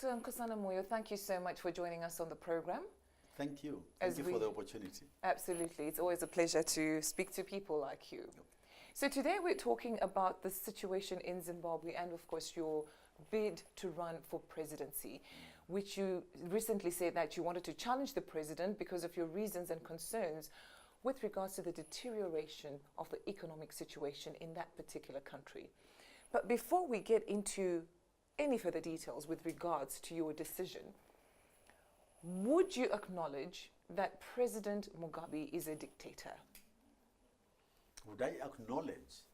Dr. Nkosana Moyo, thank you so much for joining us on the program. Thank you. Thank you for the opportunity. Absolutely. It's always a pleasure to speak to people like you. Yep. So today we're talking about the situation in Zimbabwe and, of course, your bid to run for presidency, which you recently said that you wanted to challenge the president because of your reasons and concerns with regards to the deterioration of the economic situation in that particular country. But before we get into any further details with regards to your decision, would you acknowledge that President Mugabe is a dictator? Would I acknowledge?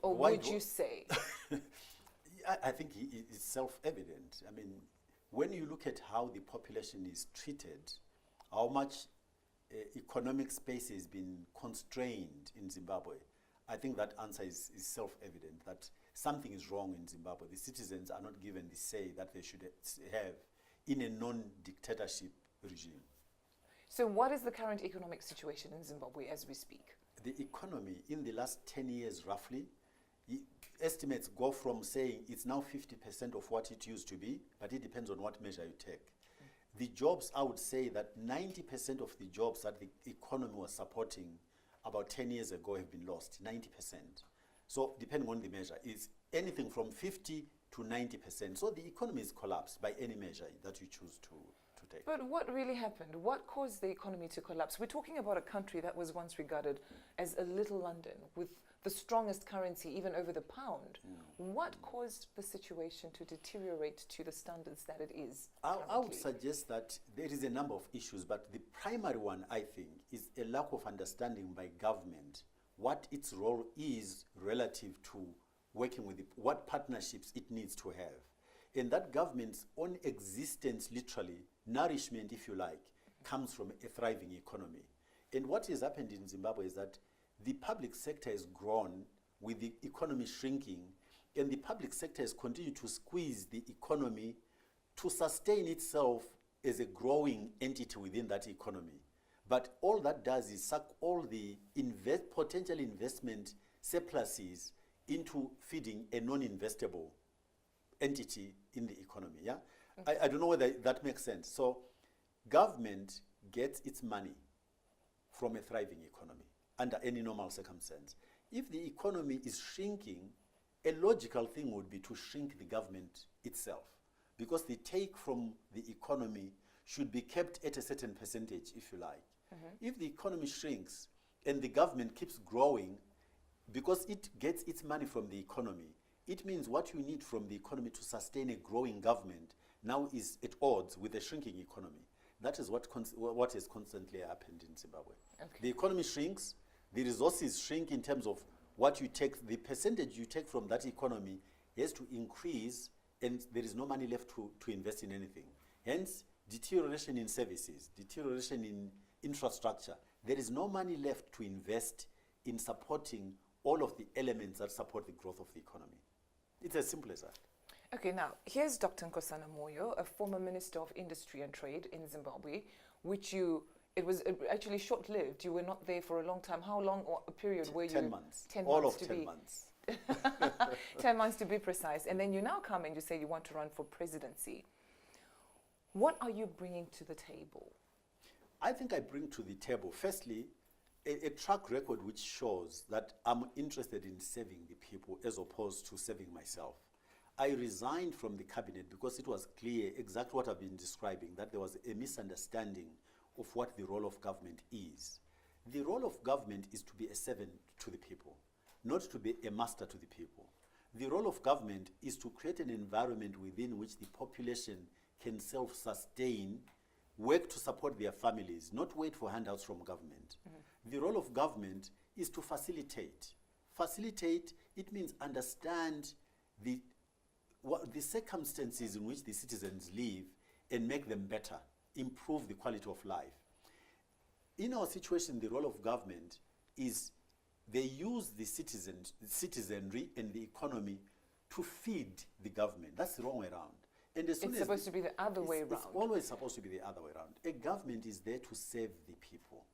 Or would you say? I think it's self-evident. I mean, when you look at how the population is treated, how much economic space has been constrained in Zimbabwe, I think that answer is self-evident, that something is wrong in Zimbabwe. The citizens are not given the say that they should have in a non-dictatorship regime. So what is the current economic situation in Zimbabwe as we speak? The economy in the last 10 years roughly, estimates go from saying it's now 50% of what it used to be, but it depends on what measure you take. The jobs, I would say that 90% of the jobs that the economy was supporting about 10 years ago have been lost, 90%. So depending on the measure, it's anything from 50 to 90%. So the economy is collapsed by any measure that you choose to take. But what really happened? What caused the economy to collapse? We're talking about a country that was once regarded as a little London with the strongest currency even over the pound. What caused the situation to deteriorate to the standards that it is currently? I would suggest that there is a number of issues, but the primary one, I think, is a lack of understanding by government what its role is relative to working with what partnerships it needs to have. And that government's own existence, literally, nourishment, if you like, comes from a thriving economy. And what has happened in Zimbabwe is that the public sector has grown with the economy shrinking, and the public sector has continued to squeeze the economy to sustain itself as a growing entity within that economy. But all that does is suck all the potential investment surpluses into feeding a non-investable entity in the economy. Yeah, okay. I don't know whether that makes sense. So government gets its money from a thriving economy under any normal circumstance. If the economy is shrinking, a logical thing would be to shrink the government itself, because the take from the economy should be kept at a certain percentage, if you like. If the economy shrinks and the government keeps growing, because it gets its money from the economy, it means what you need from the economy to sustain a growing government now is at odds with a shrinking economy. That is what has constantly happened in Zimbabwe. Okay. The economy shrinks, the resources shrink in terms of what you take, the percentage you take from that economy has to increase, and there is no money left to invest in anything. Hence, deterioration in services, deterioration in infrastructure. There is no money left to invest in supporting all of the elements that support the growth of the economy. It's as simple as that. Okay, now, here's Dr. Nkosana Moyo, a former Minister of Industry and Trade in Zimbabwe, which it was actually short-lived. You were not there for a long time. How long or a period were you? 10 months. 10 all months of 10 months. 10 months to be precise. And then you now come and you say you want to run for presidency. What are you bringing to the table? I think I bring to the table, firstly, a track record which shows that I'm interested in serving the people as opposed to serving myself. I resigned from the cabinet because it was clear exactly what I've been describing, that there was a misunderstanding of what the role of government is. The role of government is to be a servant to the people, not to be a master to the people. The role of government is to create an environment within which the population can self-sustain, work to support their families, not wait for handouts from government. The role of government is to facilitate. Facilitate, it means understand the circumstances in which the citizens live and make them better, improve the quality of life. In our situation, the role of government is they use the citizenry and the economy to feed the government. That's the wrong way around. And as soon it's supposed to be the other way around. It's always supposed to be the other way around. A government is there to serve the people.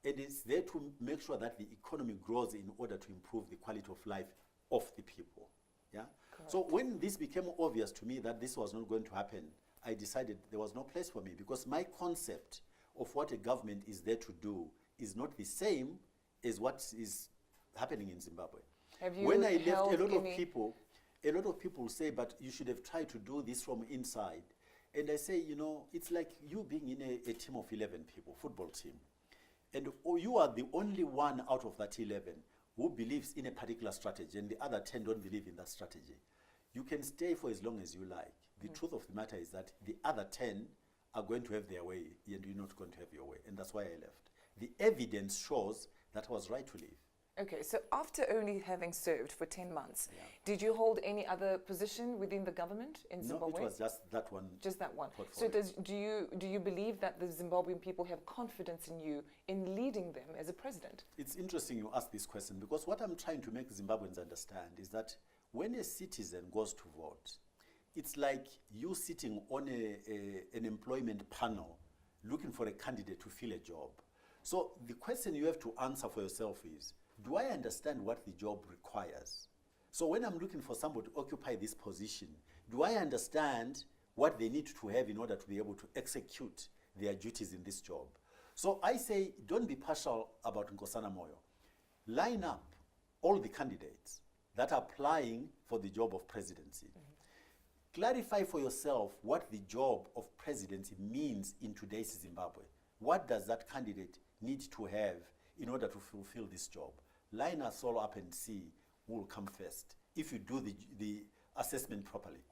And it's there to make sure that the economy grows in order to improve the quality of life of the people. Yeah. Correct. So when this became obvious to me that this was not going to happen, I decided there was no place for me, because my concept of what a government is there to do is not the same as what is happening in Zimbabwe. Have you When I left, held a lot any- of people say, but you should have tried to do this from inside. And I say, you know, it's like you being in a team of 11 people, football team. And you are the only one out of that 11 who believes in a particular strategy, and the other 10 don't believe in that strategy. You can stay for as long as you like. The truth of the matter is that the other 10 are going to have their way, and you're not going to have your way. And that's why I left. The evidence shows that I was right to leave. Okay, so after only having served for 10 months, Yeah. did you hold any other position within the government in Zimbabwe? No, it was just that one. Just that one. portfolio. So do you believe that the Zimbabwean people have confidence in you in leading them as a president? It's interesting you ask this question, because what I'm trying to make Zimbabweans understand is that when a citizen goes to vote, it's like you sitting on an employment panel looking for a candidate to fill a job. So the question you have to answer for yourself is, do I understand what the job requires? So when I'm looking for somebody to occupy this position, do I understand what they need to have in order to be able to execute their duties in this job? So I say, don't be partial about Nkosana Moyo. Line up all the candidates that are applying for the job of presidency. Clarify for yourself what the job of presidency means in today's Zimbabwe. What does that candidate need to have in order to fulfill this job? Line us all up and see who will come first if you do the assessment properly.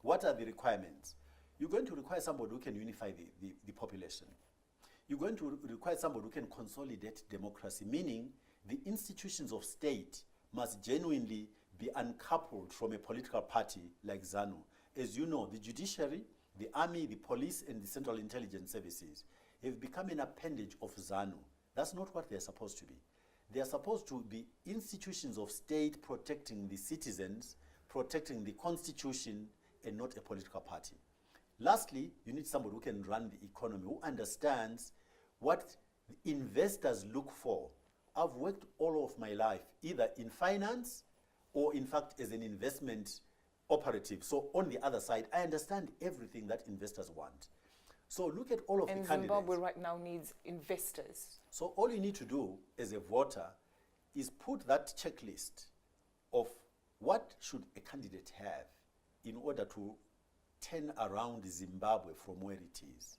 What are the requirements? You're going to require somebody who can unify the population. You're going to require somebody who can consolidate democracy, meaning the institutions of state must genuinely be uncoupled from a political party like ZANU. As you know, the judiciary, the army, the police, and the Central Intelligence Services have become an appendage of ZANU. That's not what they're supposed to be. They are supposed to be institutions of state protecting the citizens, protecting the constitution, and not a political party. Lastly, you need somebody who can run the economy, who understands what investors look for. I've worked all of my life, either in finance or in fact as an investment operative. So on the other side, I understand everything that investors want. So look at all of the And candidates. Zimbabwe right now needs investors. So all you need to do as a voter is put that checklist of what should a candidate have in order to turn around Zimbabwe from where it is.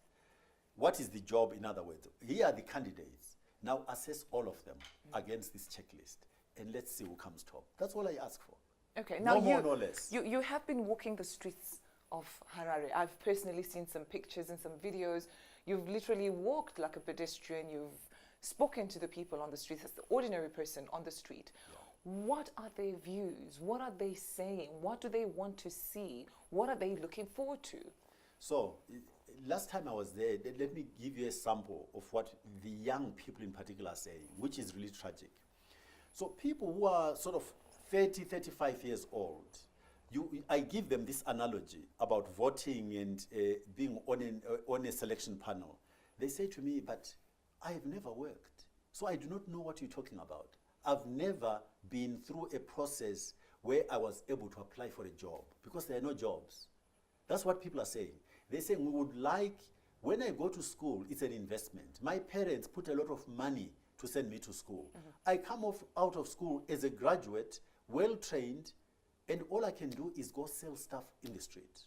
What is the job, in other words? Here are the candidates. Now assess all of them against this checklist, and let's see who comes top. That's all I ask for. Okay, now No more, no less. You have been walking the streets of Harare. I've personally seen some pictures and some videos. You've literally walked like a pedestrian. You've spoken to the people on the streets as the ordinary person on the street. Yeah. What are their views? What are they saying? What do they want to see? What are they looking forward to? So, last time I was there, let me give you a sample of what the young people in particular are saying, which is really tragic. So people who are sort of 30, 35 years old, I give them this analogy about voting and being on a selection panel. They say to me, but I have never worked, so I do not know what you're talking about. I've never been through a process where I was able to apply for a job because there are no jobs. That's what people are saying. They're saying we would like, when I go to school, it's an investment. My parents put a lot of money to send me to school. I come out of school as a graduate, well-trained, and all I can do is go sell stuff in the street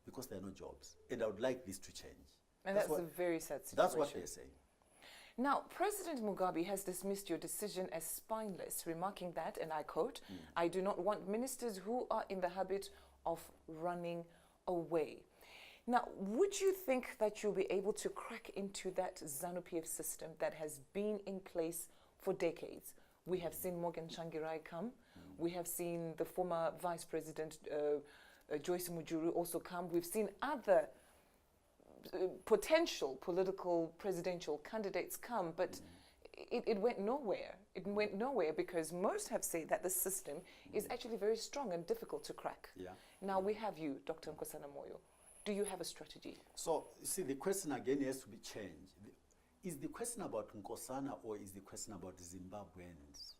because there are no jobs. And I would like this to change. And that's a very sad situation. That's what they're saying. Now, President Mugabe has dismissed your decision as spineless, remarking that, and I quote, "I do not want ministers who are in the habit of running away." Now, would you think that you'll be able to crack into that ZANU-PF system that has been in place for decades? We have seen Morgan Tsvangirai come. We have seen the former Vice President Joyce Mujuru also come. We've seen other potential political presidential candidates come, but it went nowhere. It went nowhere because most have said that the system is actually very strong and difficult to crack. Yeah. Now we have you, Dr. Nkosana Moyo. Do you have a strategy? So, see, the question again has to be changed. Is the question about Nkosana or is the question about Zimbabweans?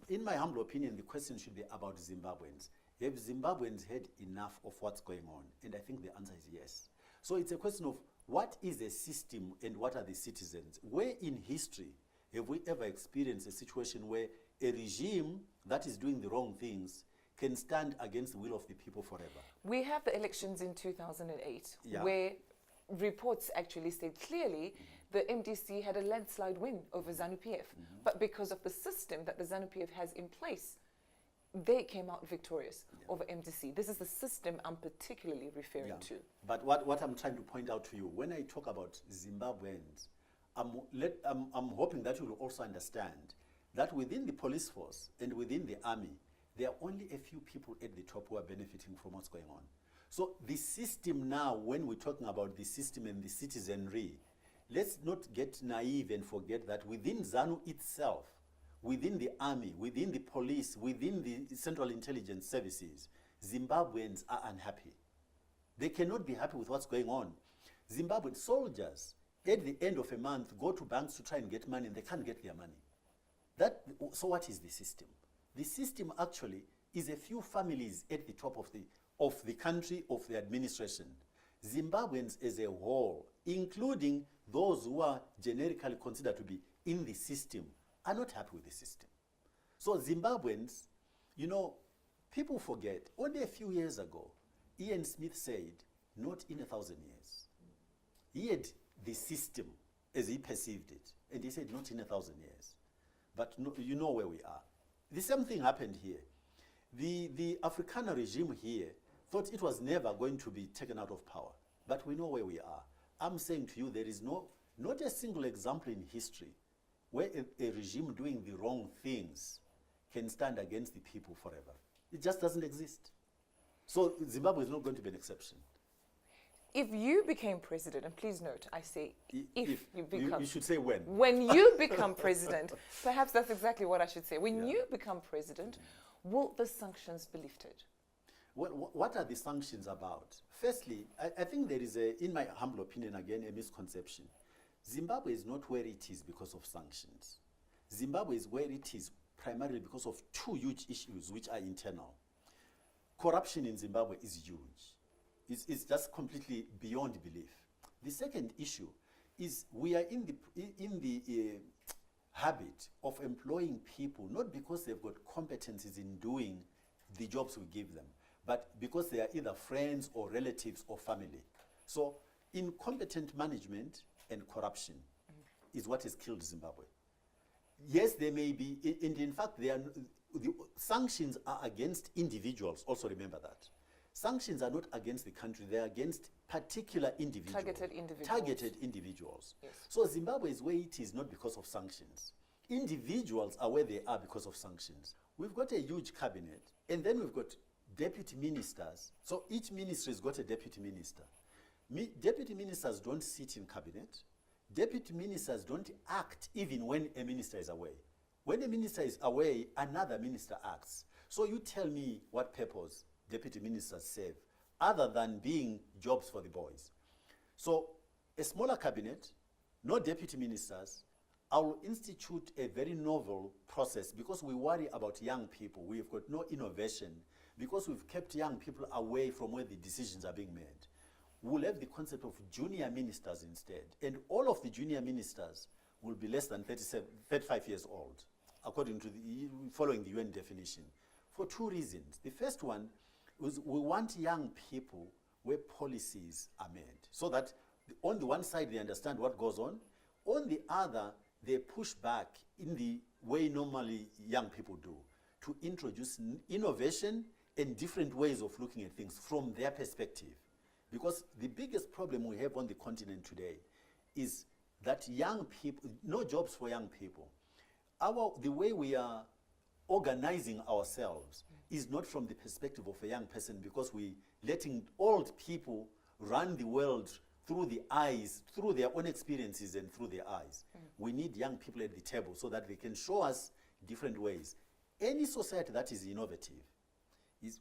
In my humble opinion, the question should be about Zimbabweans. Have Zimbabweans had enough of what's going on? And I think the answer is yes. So it's a question of what is the system and what are the citizens? Where in history have we ever experienced a situation where a regime that is doing the wrong things can stand against the will of the people forever? We have the elections in 2008, Yeah. where reports actually state clearly the MDC had a landslide win over ZANU-PF. But because of the system that the ZANU-PF has in place, they came out victorious over MDC. This is the system I'm particularly referring to. But what I'm trying to point out to you, when I talk about Zimbabweans, I'm hoping that you will also understand that within the police force and within the army, there are only a few people at the top who are benefiting from what's going on. So the system now, when we're talking about the system and the citizenry, let's not get naive and forget that within ZANU itself, within the army, within the police, within the Central Intelligence Services, Zimbabweans are unhappy. They cannot be happy with what's going on. Zimbabwean soldiers, at the end of a month, go to banks to try and get money, and they can't get their money. So what is the system? The system actually is a few families at the top of the country, of the administration. Zimbabweans as a whole, including those who are generically considered to be in the system, are not happy with the system. So Zimbabweans, people forget, only a few years ago, Ian Smith said, not in 1,000 years. He had the system as he perceived it, and he said, not in 1,000 years. But you know where we are. The same thing happened here. The Afrikaner regime here thought it was never going to be taken out of power, but we know where we are. I'm saying to you, there is not a single example in history where a regime doing the wrong things can stand against the people forever. It just doesn't exist. So Zimbabwe is not going to be an exception. If you became president, and please note, I say if you become... You should say when. When you become president, perhaps that's exactly what I should say. When you become president, will the sanctions be lifted? What are the sanctions about? Firstly, I think there is, in my humble opinion, again, a misconception. Zimbabwe is not where it is because of sanctions. Zimbabwe is where it is primarily because of two huge issues which are internal. Corruption in Zimbabwe is huge. It's just completely beyond belief. The second issue is we are in the habit of employing people not because they've got competencies in doing the jobs we give them, but because they are either friends or relatives or family. So incompetent management and corruption is what has killed Zimbabwe. Yes, there may be, and in fact, the sanctions are against individuals. Also remember that. Sanctions are not against the country, they are against particular individuals. Targeted individuals. Yes. So Zimbabwe is where it is not because of sanctions. Individuals are where they are because of sanctions. We've got a huge cabinet, and then we've got deputy ministers. So each ministry has got a deputy minister. Deputy ministers don't sit in cabinet. Deputy ministers don't act even when a minister is away. When a minister is away, another minister acts. So you tell me what purpose deputy ministers serve, other than being jobs for the boys. So a smaller cabinet, no deputy ministers. I will institute a very novel process because we worry about young people. We've got no innovation because we've kept young people away from where the decisions are being made. We'll have the concept of junior ministers instead. And all of the junior ministers will be less than 35 years old, according to following the UN definition, for two reasons. The first one is we want young people where policies are made, so that on the one side they understand what goes on the other they push back in the way normally young people do, to introduce innovation and different ways of looking at things from their perspective. Because the biggest problem we have on the continent today is that young people, no jobs for young people. The way we are organizing ourselves is not from the perspective of a young person, because we're letting old people run the world through the eyes, through their own experiences and through their eyes. We need young people at the table so that they can show us different ways. Any society that is innovative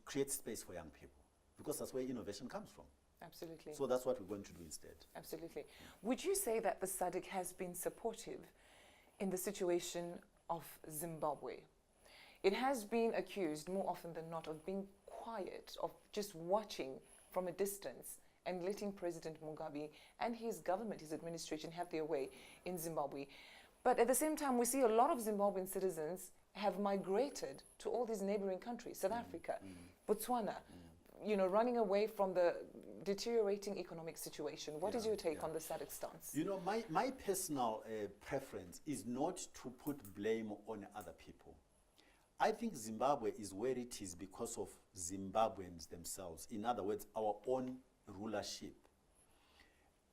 creates space for young people, because that's where innovation comes from. Absolutely. So that's what we're going to do instead. Absolutely. Would you say that the SADC has been supportive in the situation of Zimbabwe? it has been accused more often than not of being quiet, of just watching from a distance and letting President Mugabe and his government, his administration, have their way in Zimbabwe. But at the same time, we see a lot of Zimbabwean citizens have migrated to all these neighboring countries, South Africa, Botswana, running away from the deteriorating economic situation. What is your take on the SADC stance? My personal preference is not to put blame on other people. I think Zimbabwe is where it is because of Zimbabweans themselves. In other words, our own rulership.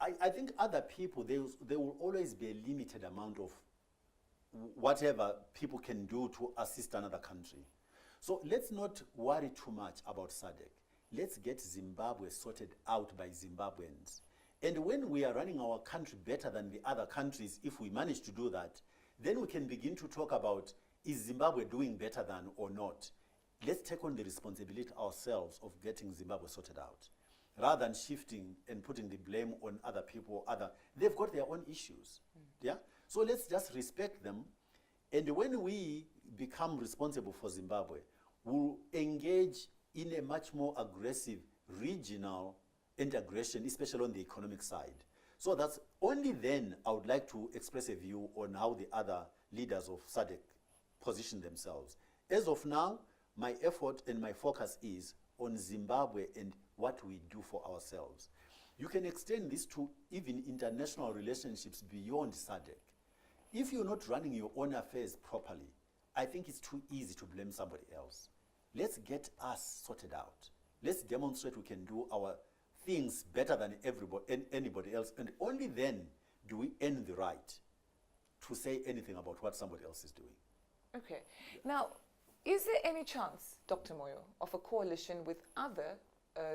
I think other people, there will always be a limited amount of whatever people can do to assist another country. So let's not worry too much about SADC. Let's get Zimbabwe sorted out by Zimbabweans. And when we are running our country better than the other countries, if we manage to do that, then we can begin to talk about, is Zimbabwe doing better than or not? Let's take on the responsibility ourselves of getting Zimbabwe sorted out, rather than shifting and putting the blame on other people. They've got their own issues. Yeah? So let's just respect them. And when we become responsible for Zimbabwe, we'll engage in a much more aggressive regional integration, especially on the economic side. So that's only then I would like to express a view on how the other leaders of SADC position themselves. As of now, my effort and my focus is on Zimbabwe and what we do for ourselves. You can extend this to even international relationships beyond SADC. If you're not running your own affairs properly, I think it's too easy to blame somebody else. Let's get us sorted out. Let's demonstrate we can do our things better than anybody else, and only then do we earn the right to say anything about what somebody else is doing. Okay. Now, is there any chance, Dr. Moyo, of a coalition with other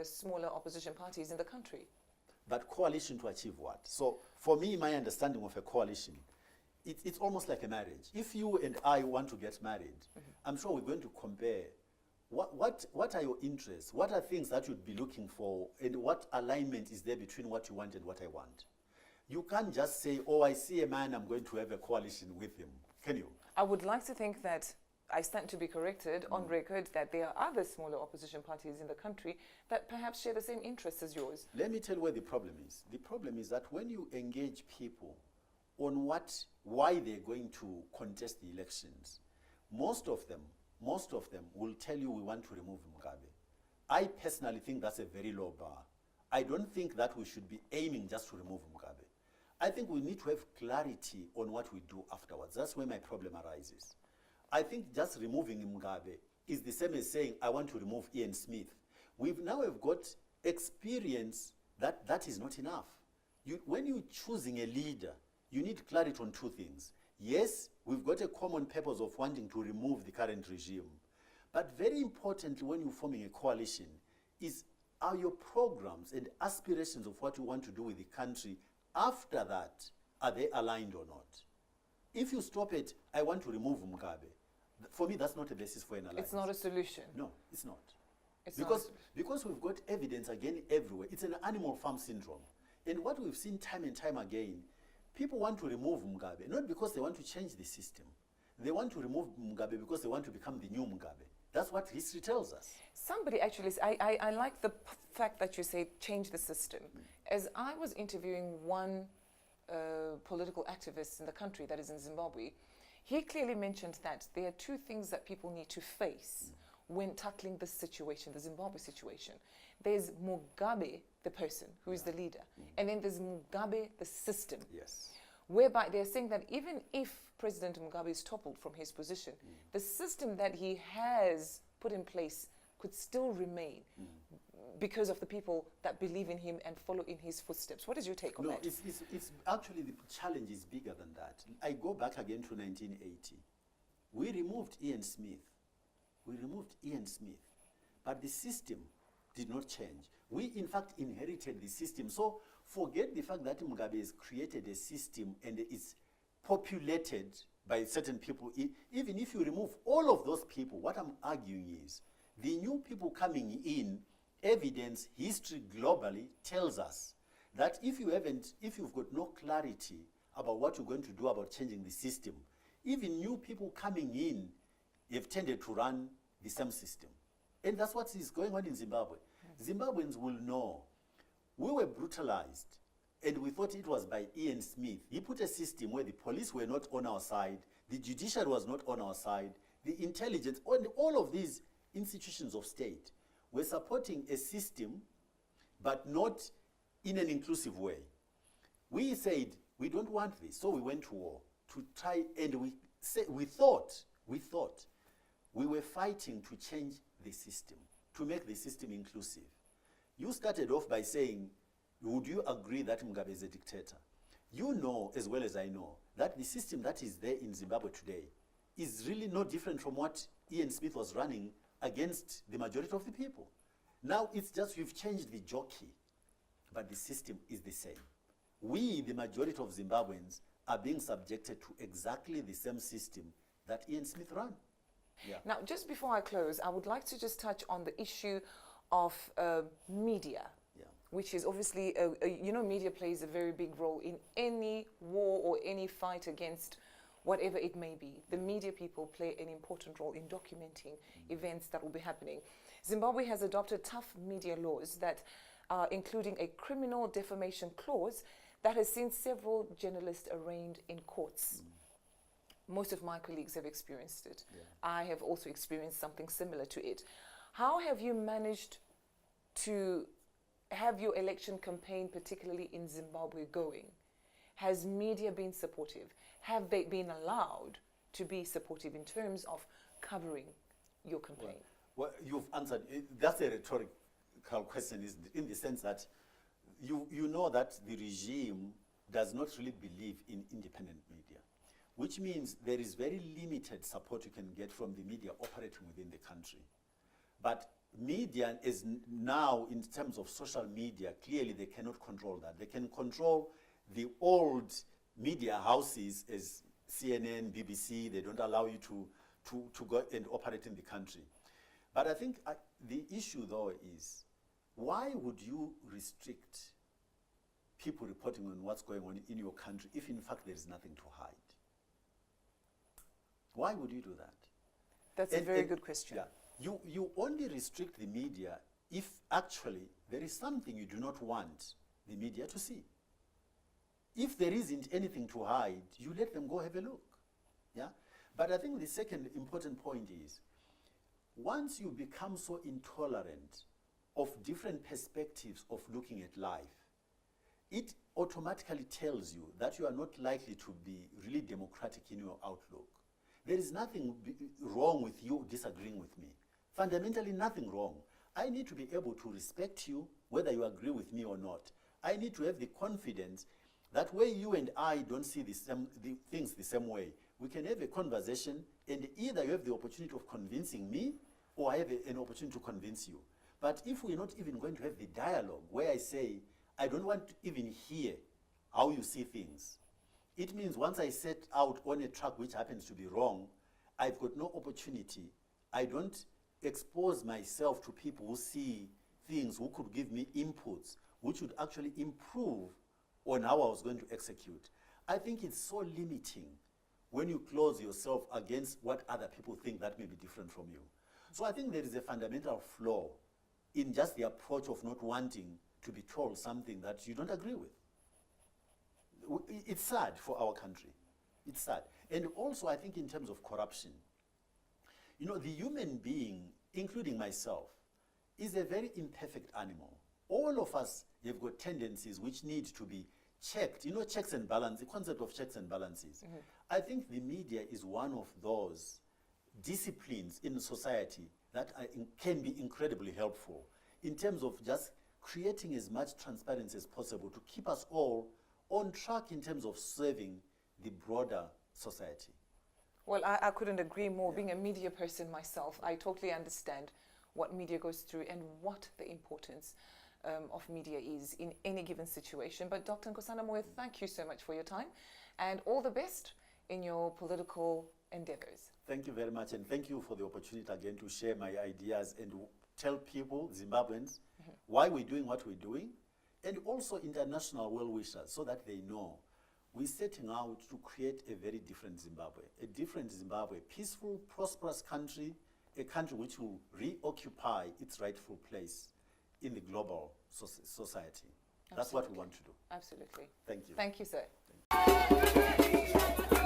smaller opposition parties in the country? But coalition to achieve what? So for me, my understanding of a coalition, it's almost like a marriage. If you and I want to get married, I'm sure we're going to compare what are your interests, what are things that you'd be looking for, and what alignment is there between what you want and what I want. You can't just say, oh, I see a man, I'm going to have a coalition with him. Can you? I would like to think that I stand to be corrected on record that there are other smaller opposition parties in the country that perhaps share the same interests as yours. Let me tell you where the problem is. The problem is that when you engage people on why they're going to contest the elections, most of them will tell you we want to remove Mugabe. I personally think that's a very low bar. I don't think that we should be aiming just to remove Mugabe. I think we need to have clarity on what we do afterwards. That's where my problem arises. I think just removing Mugabe is the same as saying, I want to remove Ian Smith. We've got experience that is not enough. When you're choosing a leader, you need clarity on two things. Yes, we've got a common purpose of wanting to remove the current regime. But very importantly, when you're forming a coalition, are your programs and aspirations of what you want to do with the country after that, are they aligned or not? If you stop it, I want to remove Mugabe, for me, that's not a basis for an alliance. It's not a solution. No, it's not. Because we've got evidence again everywhere. It's an animal farm syndrome. And what we've seen time and time again, people want to remove Mugabe, not because they want to change the system. They want to remove Mugabe because they want to become the new Mugabe. That's what history tells us. Somebody actually, I like the fact that you say change the system. As I was interviewing one political activist in the country that is in Zimbabwe, he clearly mentioned that there are two things that people need to face when tackling this situation, the Zimbabwe situation. There's Mugabe, the person who is the leader, and then there's Mugabe, the system. Yes. Whereby they're saying that even if President Mugabe is toppled from his position, the system that he has put in place could still remain because of the people that believe in him and follow in his footsteps. What is your take on that? No, it's actually, the challenge is bigger than that. I go back again to 1980. We removed Ian Smith. But the system did not change. We, in fact, inherited the system. So forget the fact that Mugabe has created a system and it's populated by certain people. Even if you remove all of those people, what I'm arguing is the new people coming in, evidence, history globally tells us that if you've got no clarity about what you're going to do about changing the system, even new people coming in, have tended to run the same system. And that's what is going on in Zimbabwe. Zimbabweans will know. We were brutalized, and we thought it was by Ian Smith. He put a system where the police were not on our side, the judiciary was not on our side, the intelligence, and all of these institutions of state were supporting a system, but not in an inclusive way. We said, we don't want this, so we went to war to try, and we thought we were fighting to change the system, to make the system inclusive. You started off by saying, would you agree that Mugabe is a dictator? You know as well as I know that the system that is there in Zimbabwe today is really no different from what Ian Smith was running against the majority of the people. Now it's just we've changed the jockey, but the system is the same. We, the majority of Zimbabweans, are being subjected to exactly the same system that Ian Smith ran. Yeah. Now, just before I close, I would like to just touch on the issue of media, which is obviously, media plays a very big role in any war or any fight against whatever it may be. The media people play an important role in documenting events that will be happening. Zimbabwe has adopted tough media laws that including a criminal defamation clause that has seen several journalists arraigned in courts. Most of my colleagues have experienced it. Yeah. I have also experienced something similar to it. How have you managed to have your election campaign, particularly in Zimbabwe, going? Has media been supportive? Have they been allowed to be supportive in terms of covering your campaign? Well, you've answered. That's a rhetorical question, in the sense that you know that the regime does not really believe in independent media, which means there is very limited support you can get from the media operating within the country. But media is now, in terms of social media, clearly they cannot control that. They can control the old media houses as CNN, BBC. They don't allow you to go and operate in the country. But I think the issue, though, is why would you restrict people reporting on what's going on in your country if, in fact, there is nothing to hide? Why would you do that? That's a very good question. Yeah, you only restrict the media if actually there is something you do not want the media to see. If there isn't anything to hide, you let them go have a look. Yeah? But I think the second important point is, once you become so intolerant of different perspectives of looking at life, it automatically tells you that you are not likely to be really democratic in your outlook. There is nothing wrong with you disagreeing with me. Fundamentally, nothing wrong. I need to be able to respect you, whether you agree with me or not. I need to have the confidence that where you and I don't see the things the same way, we can have a conversation, and either you have the opportunity of convincing me, or I have an opportunity to convince you. But if we're not even going to have the dialogue where I say, I don't want to even hear how you see things, it means once I set out on a track which happens to be wrong, I've got no opportunity. I don't expose myself to people who see things, who could give me inputs, which would actually improve on how I was going to execute. I think it's so limiting when you close yourself against what other people think that may be different from you. So I think there is a fundamental flaw in just the approach of not wanting to be told something that you don't agree with. It's sad for our country. It's sad. And also, I think in terms of corruption, the human being, including myself, is a very imperfect animal. All of us have got tendencies which need to be checked. Checks and balances, the concept of checks and balances. Mm-hmm. I think the media is one of those disciplines in society that can be incredibly helpful in terms of just creating as much transparency as possible to keep us all on track in terms of serving the broader society. Well, I couldn't agree more. Yeah. Being a media person myself, I totally understand what media goes through and what the importance of media is in any given situation. But Dr. Nkosana Moyo, thank you so much for your time and all the best in your political endeavors. Thank you very much, and thank you for the opportunity again to share my ideas and tell people, Zimbabweans, why we're doing what we're doing, and also international well-wishers, so that they know we're setting out to create a very different Zimbabwe, peaceful, prosperous country, a country which will reoccupy its rightful place in the global society. That's what we want to do. Absolutely. Thank you. Thank you, sir. Thank you.